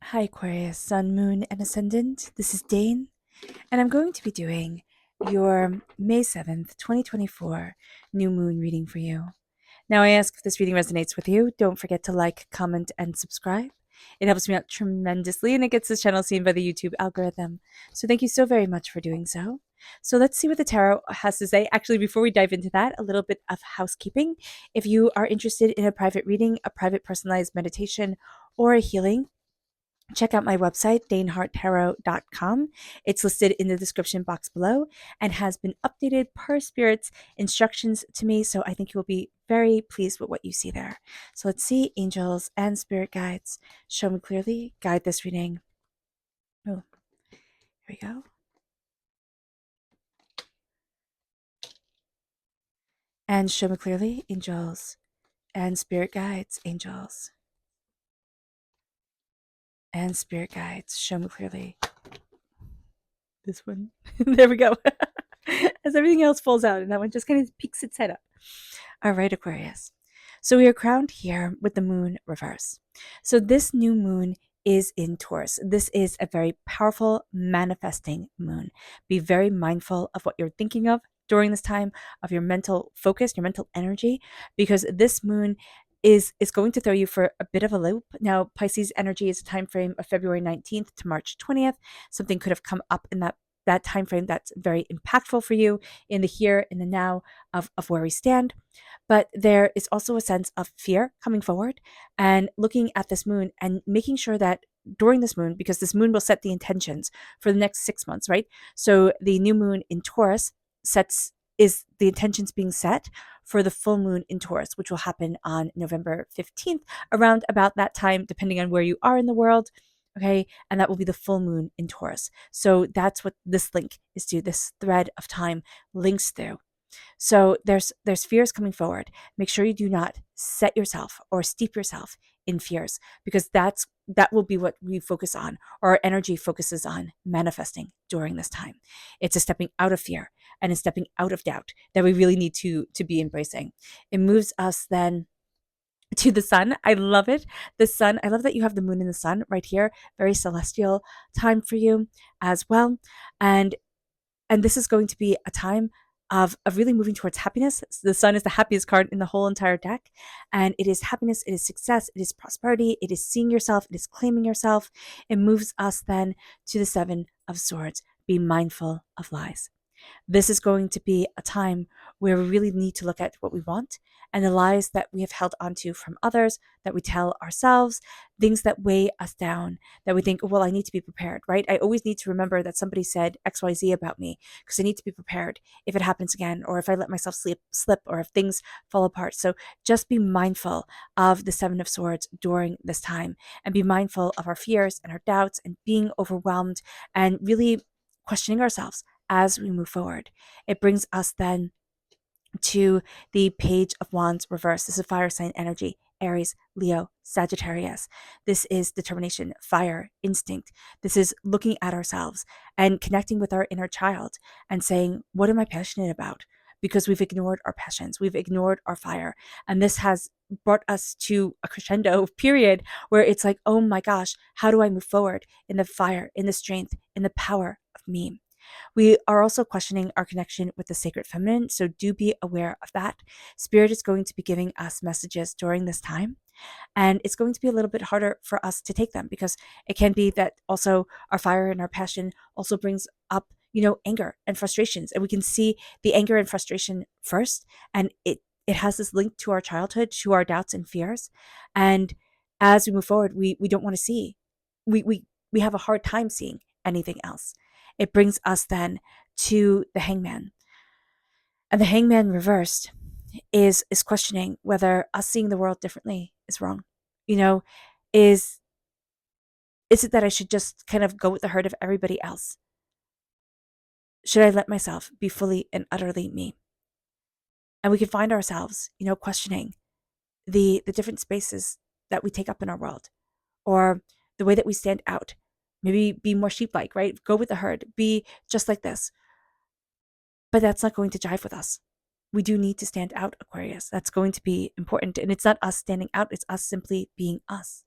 Hi, Aquarius, Sun, Moon, and Ascendant. This is Dane, and I'm going to be doing your May 7th, 2024 new moon reading for you. Now, I ask if this reading resonates with you. Don't forget to like, comment, and subscribe. It helps me out tremendously and it gets this channel seen by the YouTube algorithm. So, thank you so very much for doing so. So, let's see what the tarot has to say. Actually, before we dive into that, a little bit of housekeeping. If you are interested in a private reading, a private personalized meditation, or a healing, check out my website, daneharttarot.com. It's listed in the description box below and has been updated per Spirit's instructions to me. So I think you will be very pleased with what you see there. So let's see, angels and spirit guides, show me clearly, guide this reading. Oh, here we go. And show me clearly, angels and spirit guides, angels and spirit guides, show me clearly. This one. There we go. As everything else falls out, and that one just kind of peeks its head up. All right, Aquarius. So we are crowned here with the moon reverse. So this new moon is in Taurus. This is a very powerful manifesting moon. Be very mindful of what you're thinking of during this time, of your mental focus, your mental energy, because this moon is going to throw you for a bit of a loop. Now, Pisces energy is a time frame of February 19th to March 20th. Something could have come up in that time frame that's very impactful for you in the here, in the now of where we stand. But there is also a sense of fear coming forward and looking at this moon and making sure that during this moon, because this moon will set the intentions for the next 6 months, right? So the new moon in Taurus is the intentions being set for the full moon in Taurus, which will happen on November 15th, around about that time, depending on where you are in the world. Okay. And that will be the full moon in Taurus. So that's what this link is to. This thread of time links through. So there's fears coming forward. Make sure you do not set yourself or steep yourself in fears, because that will be what we focus on, or our energy focuses on manifesting during this time. It's a stepping out of fear and a stepping out of doubt that we really need to be embracing. It moves us then to the sun. I love it. The sun. I love that you have the moon and the sun right here. Very celestial time for you as well. And this is going to be a time of really moving towards happiness. The sun is the happiest card in the whole entire deck. And it is happiness, it is success, it is prosperity, it is seeing yourself, it is claiming yourself. It moves us then to the Seven of Swords. Be mindful of lies. This is going to be a time where we really need to look at what we want and the lies that we have held onto from others, that we tell ourselves, things that weigh us down, that we think, well, I need to be prepared, right? I always need to remember that somebody said XYZ about me because I need to be prepared if it happens again, or if I let myself slip, or if things fall apart. So just be mindful of the Seven of Swords during this time, and be mindful of our fears and our doubts and being overwhelmed and really questioning ourselves as we move forward. It brings us then to the Page of Wands reverse. This is fire sign energy. Aries, Leo, Sagittarius. This is determination, fire, instinct. This is looking at ourselves and connecting with our inner child and saying, what am I passionate about? Because we've ignored our passions, we've ignored our fire. And this has brought us to a crescendo period where it's like, oh my gosh, how do I move forward in the fire, in the strength, in the power of me? We are also questioning our connection with the sacred feminine, so do be aware of that. Spirit is going to be giving us messages during this time, and it's going to be a little bit harder for us to take them, because it can be that also our fire and our passion also brings up, anger and frustrations, and we can see the anger and frustration first, and it has this link to our childhood, to our doubts and fears. And as we move forward, we don't want to see, we have a hard time seeing anything else. It brings us then to the Hangman. And the Hangman reversed is questioning whether us seeing the world differently is wrong. Is it that I should just kind of go with the herd of everybody else? Should I let myself be fully and utterly me? And we can find ourselves, questioning the different spaces that we take up in our world, or the way that we stand out. Maybe be more sheep-like, right? Go with the herd. Be just like this. But that's not going to jive with us. We do need to stand out, Aquarius. That's going to be important. And it's not us standing out, it's us simply being us.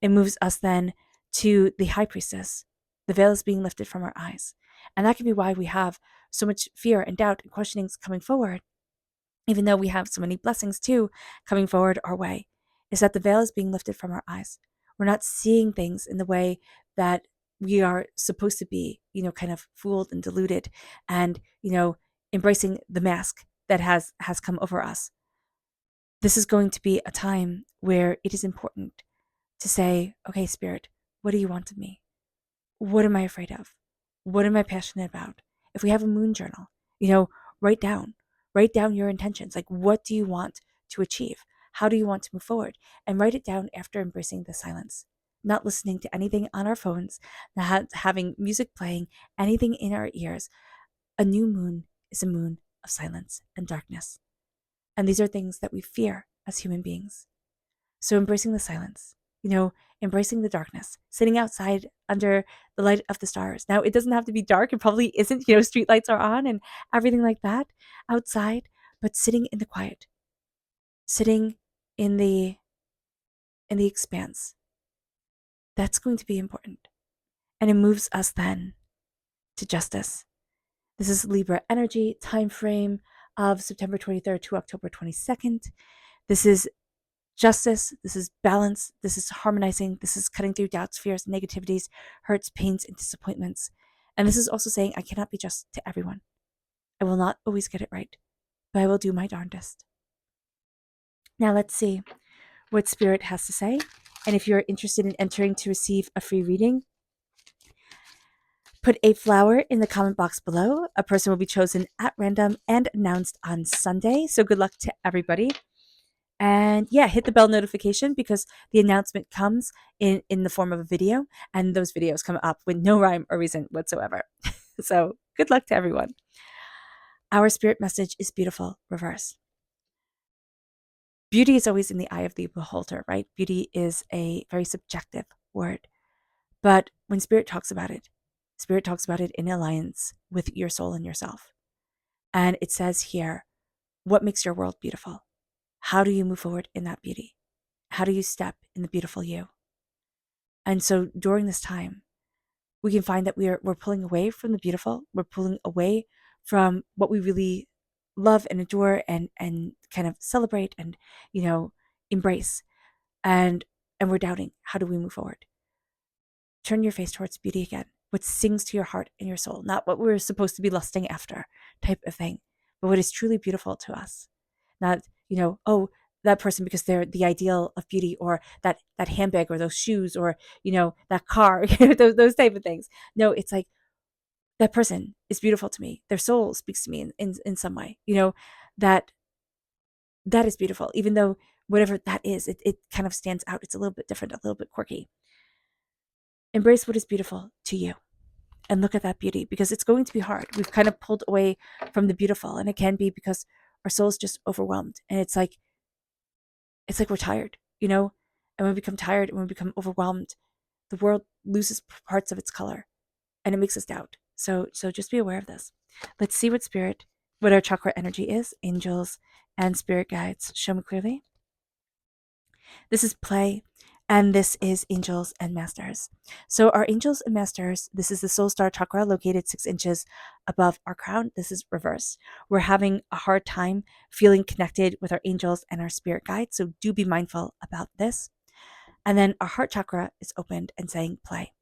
It moves us then to the high priestess, the veil is being lifted from our eyes. And that can be why we have so much fear and doubt and questionings coming forward, even though we have so many blessings too coming forward our way, is that the veil is being lifted from our eyes. We're not seeing things in the way that we are supposed to be, kind of fooled and deluded and, embracing the mask that has come over us. This is going to be a time where it is important to say, okay, Spirit, what do you want of me? What am I afraid of? What am I passionate about? If we have a moon journal, write down your intentions. Like, what do you want to achieve? How do you want to move forward? And write it down after embracing the silence, not listening to anything on our phones, not having music playing, anything in our ears. A new moon is a moon of silence and darkness. And these are things that we fear as human beings. So embracing the silence, embracing the darkness, sitting outside under the light of the stars. Now, it doesn't have to be dark. It probably isn't, street lights are on and everything like that outside, but sitting in the quiet, sitting in the expanse. That's going to be important. And it moves us then to justice. This is Libra energy, time frame of September 23rd to October 22nd. This is justice, this is balance, this is harmonizing, this is cutting through doubts, fears, negativities, hurts, pains, and disappointments. And this is also saying I cannot be just to everyone. I will not always get it right, but I will do my darndest. Now let's see what Spirit has to say. And if you're interested in entering to receive a free reading, put a flower in the comment box below. A person will be chosen at random and announced on Sunday. So good luck to everybody. And yeah, hit the bell notification because the announcement comes in the form of a video, and those videos come up with no rhyme or reason whatsoever. So good luck to everyone. Our spirit message is beautiful, reverse. Beauty is always in the eye of the beholder, right? Beauty is a very subjective word. But when Spirit talks about it in alliance with your soul and yourself. And it says here, what makes your world beautiful? How do you move forward in that beauty? How do you step in the beautiful you? And so during this time, we can find that we're pulling away from the beautiful. We're pulling away from what we really love and adore and kind of celebrate and, embrace. And we're doubting, how do we move forward? Turn your face towards beauty again. What sings to your heart and your soul, not what we're supposed to be lusting after type of thing, but what is truly beautiful to us. Not, oh, that person because they're the ideal of beauty, or that handbag or those shoes, or, that car, those type of things. No, it's like that person is beautiful to me. Their soul speaks to me in some way, that is beautiful, even though whatever that is, it kind of stands out. It's a little bit different, a little bit quirky. Embrace what is beautiful to you and look at that beauty, because it's going to be hard. We've kind of pulled away from the beautiful, and it can be because our soul's just overwhelmed. And it's like we're tired, and when we become tired and when we become overwhelmed, the world loses parts of its color and it makes us doubt. So just be aware of this. Let's see what our chakra energy is. Angels and spirit guides, show me clearly. This is play, and this is angels and masters. So our angels and masters, this is the soul star chakra located 6 inches above our crown. This is reverse. We're having a hard time feeling connected with our angels and our spirit guides, so do be mindful about this. And then our heart chakra is opened and saying play.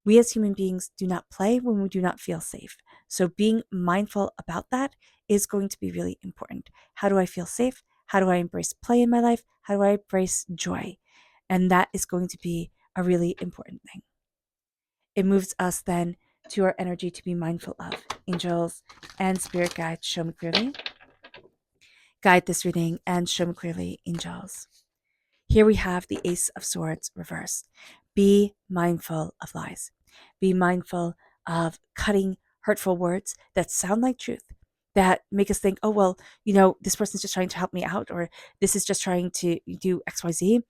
We as human beings do not play when we do not feel safe. So being mindful about that is going to be really important. How do I feel safe? How do I embrace play in my life? How do I embrace joy? And that is going to be a really important thing. It moves us then to our energy to be mindful of. Angels and spirit guides, show me clearly. Guide this reading and show me clearly, angels. Here we have the Ace of Swords reversed. Be mindful of lies. Be mindful of cutting hurtful words that sound like truth, that make us think, oh, well, this person's just trying to help me out, or this is just trying to do XYZ.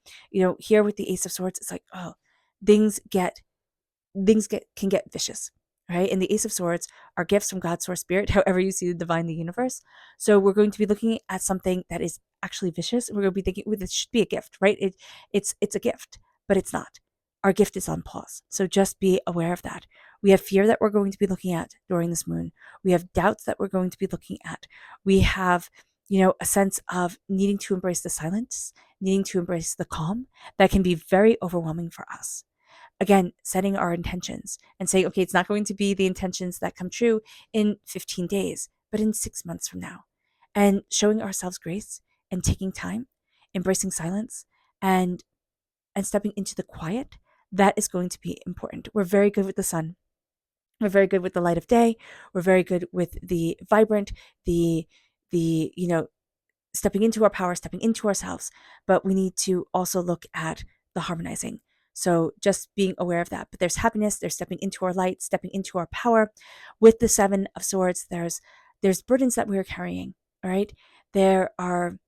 Here with the Ace of Swords, it's like, oh, things can get vicious, right? And the Ace of Swords are gifts from God, source, spirit, however you see the divine, the universe. So we're going to be looking at something that is actually vicious. We're going to be thinking, well, this should be a gift, right? It's a gift, but it's not. our gift is on pause. So just be aware of that. We have fear that we're going to be looking at during this moon. We have doubts that we're going to be looking at. We have, a sense of needing to embrace the silence, needing to embrace the calm that can be very overwhelming for us. Again, setting our intentions and saying, okay, it's not going to be the intentions that come true in 15 days, but in 6 months from now. And showing ourselves grace and taking time, embracing silence, and stepping into the quiet, that is going to be important. We're very good with the sun. We're very good with the light of day. We're very good with the vibrant, the stepping into our power, stepping into ourselves. But we need to also look at the harmonizing. So just being aware of that. But there's happiness, there's stepping into our light, stepping into our power. With the Seven of Swords, there's burdens that we are carrying. All right. There are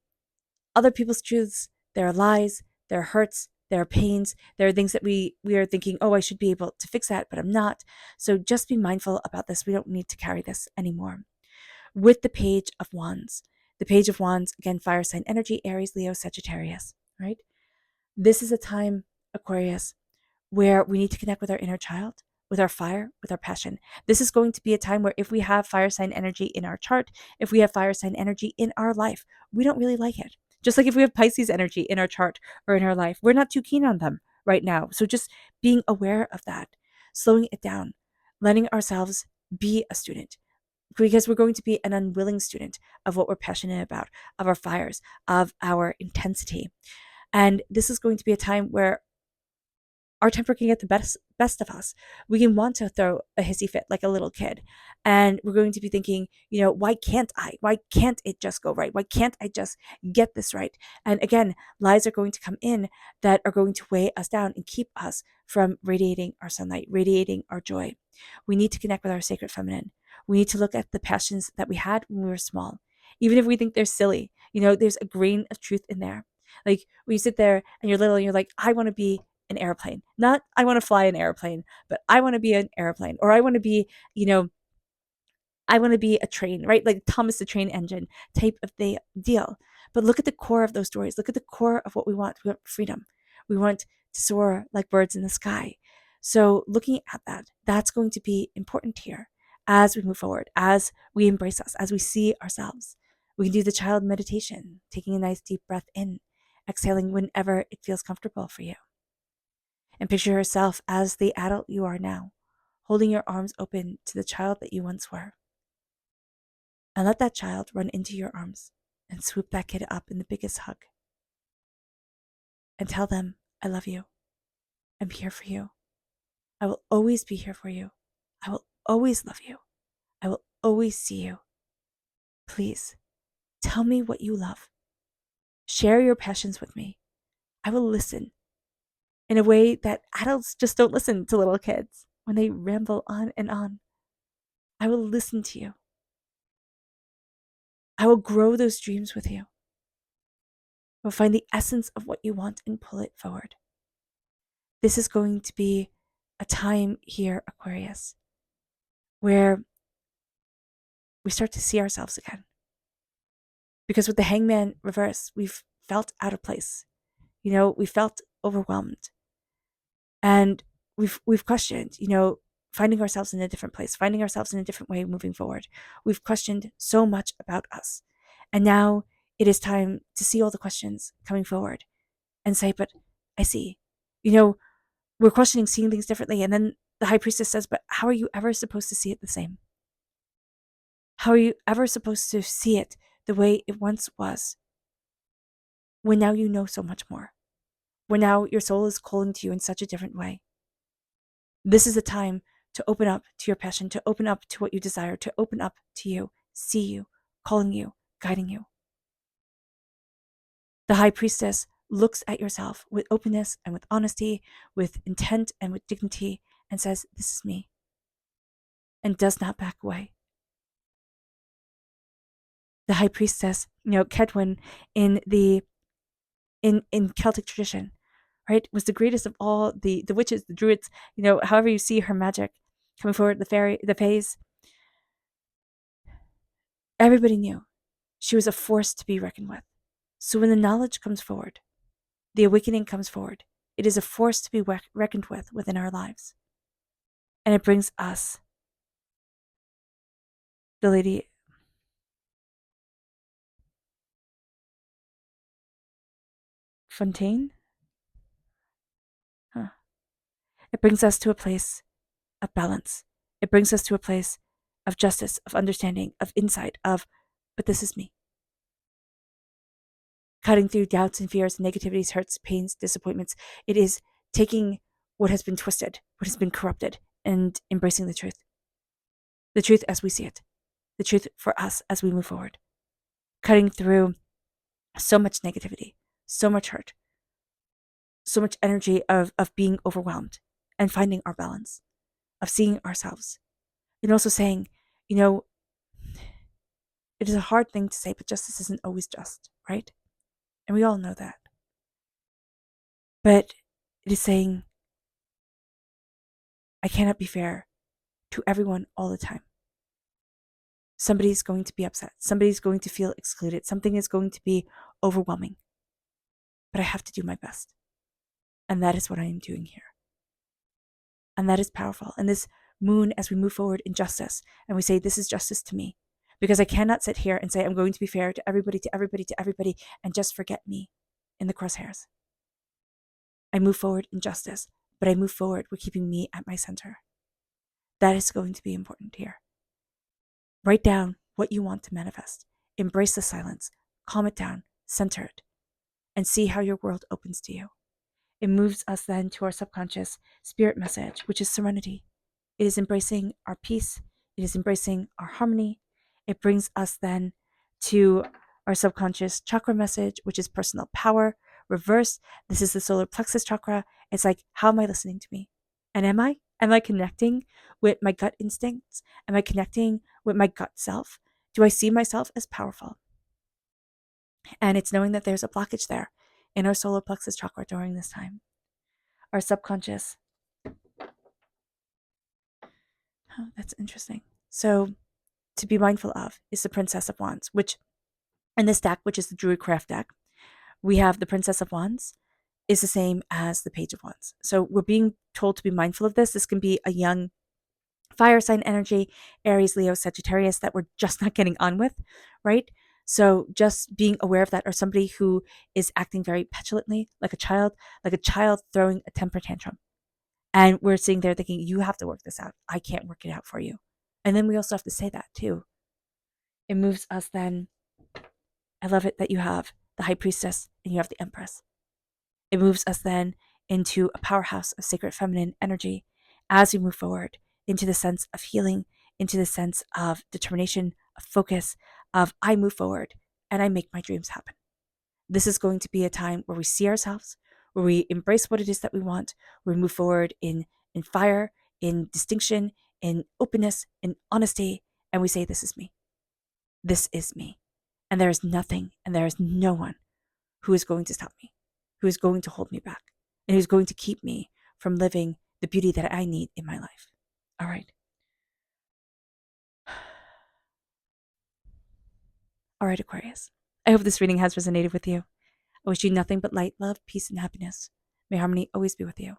other people's truths, there are lies, there are hurts, there are pains, there are things that we are thinking, oh, I should be able to fix that, but I'm not. So just be mindful about this. We don't need to carry this anymore. With the Page of Wands. The Page of Wands, again, fire sign energy, Aries, Leo, Sagittarius, right? This is a time, Aquarius, where we need to connect with our inner child, with our fire, with our passion. This is going to be a time where if we have fire sign energy in our chart, if we have fire sign energy in our life, we don't really like it. Just like if we have Pisces energy in our chart or in our life, we're not too keen on them right now. So just being aware of that, slowing it down, letting ourselves be a student, because we're going to be an unwilling student of what we're passionate about, of our fires, of our intensity. And this is going to be a time where our temper can get the best of us. We can want to throw a hissy fit like a little kid. And we're going to be thinking, why can't I? Why can't it just go right? Why can't I just get this right? And again, lies are going to come in that are going to weigh us down and keep us from radiating our sunlight, radiating our joy. We need to connect with our sacred feminine. We need to look at the passions that we had when we were small. Even if we think they're silly, there's a grain of truth in there. Like when you sit there and you're little and you're like, I want to be an airplane. Not I want to fly an airplane, but I want to be an airplane, or I want to be, I want to be a train, right? Like Thomas the Train Engine type of the deal. But look at the core of those stories. Look at the core of what we want. We want freedom. We want to soar like birds in the sky. So looking at that, that's going to be important here as we move forward, as we embrace us, as we see ourselves. We can do the child meditation, taking a nice deep breath in, exhaling whenever it feels comfortable for you. And picture yourself as the adult you are now, holding your arms open to the child that you once were. And let that child run into your arms and swoop that kid up in the biggest hug. And tell them, I love you. I'm here for you. I will always be here for you. I will always love you. I will always see you. Please, tell me what you love. Share your passions with me. I will listen in a way that adults just don't listen to little kids when they ramble on and on. I will listen to you. I will grow those dreams with you. I will find the essence of what you want and pull it forward. This is going to be a time here, Aquarius, where we start to see ourselves again. Because with the Hangman reverse, we've felt out of place. We felt overwhelmed. And we've questioned, finding ourselves in a different place, finding ourselves in a different way moving forward. We've questioned so much about us. And now it is time to see all the questions coming forward and say, but I see. We're questioning seeing things differently. And then the high priestess says, but how are you ever supposed to see it the same? How are you ever supposed to see it the way it once was when now you know so much more? When now your soul is calling to you in such a different way? This is a time to open up to your passion, to open up to what you desire, to open up to you, see you, calling you, guiding you. The high priestess looks at yourself with openness and with honesty, with intent and with dignity, and says, this is me, and does not back away. The high priestess, Kedwin in Celtic tradition, right, was the greatest of all the witches, the druids, however you see her magic coming forward, the fays. Everybody knew she was a force to be reckoned with. So when the knowledge comes forward, the awakening comes forward, It is a force to be reckoned with within our lives. And it brings us the Lady Fontaine. Huh. It brings us to a place of balance. It brings us to a place of justice, of understanding, of insight, but this is me. Cutting through doubts and fears, negativities, hurts, pains, disappointments. It is taking what has been twisted, what has been corrupted, and embracing the truth. The truth as we see it. The truth for us as we move forward. Cutting through so much negativity, so much hurt, so much energy of being overwhelmed and finding our balance, of seeing ourselves. And also saying, it is a hard thing to say, but justice isn't always just, right? And we all know that. But it is saying, I cannot be fair to everyone all the time. Somebody's going to be upset. Somebody's going to feel excluded. Something is going to be overwhelming. But I have to do my best. And that is what I am doing here. And that is powerful. And this moon, as we move forward in justice, and we say, this is justice to me. Because I cannot sit here and say, I'm going to be fair to everybody, to everybody, to everybody, and just forget me in the crosshairs. I move forward in justice, but I move forward with keeping me at my center. That is going to be important here. Write down what you want to manifest. Embrace the silence. Calm it down. Center it. And see how your world opens to you. It moves us then to our subconscious spirit message, which is serenity. It is embracing our peace. It is embracing our harmony. It brings us then to our subconscious chakra message, which is personal power. Reverse, this is the solar plexus chakra. It's like, how am I listening to me? And am I? Am I connecting with my gut instincts? Am I connecting with my gut self? Do I see myself as powerful? And it's knowing that there's a blockage there in our solar plexus chakra during this time. Our subconscious. Oh, that's interesting. So to be mindful of is the Princess of Wands, which in this deck, which is the Druidcraft deck, we have the Princess of Wands is the same as the Page of Wands. So we're being told to be mindful of this. This can be a young fire sign energy, Aries, Leo, Sagittarius, that we're just not getting on with, right? So just being aware of that, or somebody who is acting very petulantly, like a child throwing a temper tantrum. And we're sitting there thinking, you have to work this out. I can't work it out for you. And then we also have to say that too. It moves us then. I love it that you have the High Priestess and you have the Empress. It moves us then into a powerhouse of sacred feminine energy as we move forward into the sense of healing, into the sense of determination, of focus, of I move forward and I make my dreams happen. This is going to be a time where we see ourselves, where we embrace what it is that we want, where we move forward in fire, in distinction, in openness, in honesty, and we say, this is me. This is me. And there is nothing and there is no one who is going to stop me, who is going to hold me back, and who's going to keep me from living the beauty that I need in my life. All right. All right, Aquarius. I hope this reading has resonated with you. I wish you nothing but light, love, peace, and happiness. May harmony always be with you.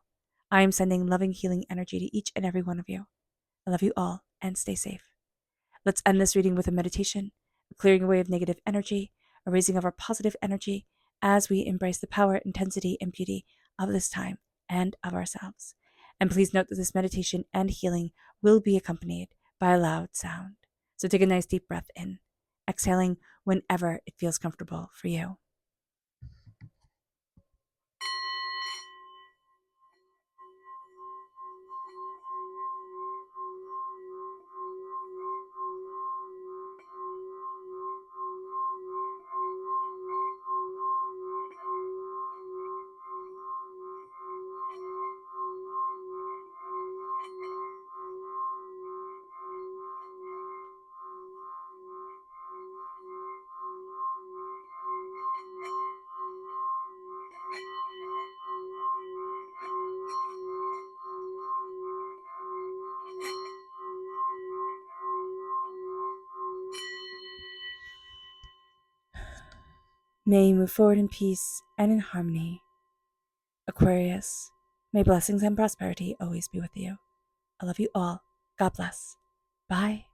I am sending loving, healing energy to each and every one of you. I love you all and stay safe. Let's end this reading with a meditation, a clearing away of negative energy, a raising of our positive energy as we embrace the power, intensity, and beauty of this time and of ourselves. And please note that this meditation and healing will be accompanied by a loud sound. So take a nice deep breath in, exhaling whenever it feels comfortable for you. May you move forward in peace and in harmony. Aquarius, may blessings and prosperity always be with you. I love you all. God bless. Bye.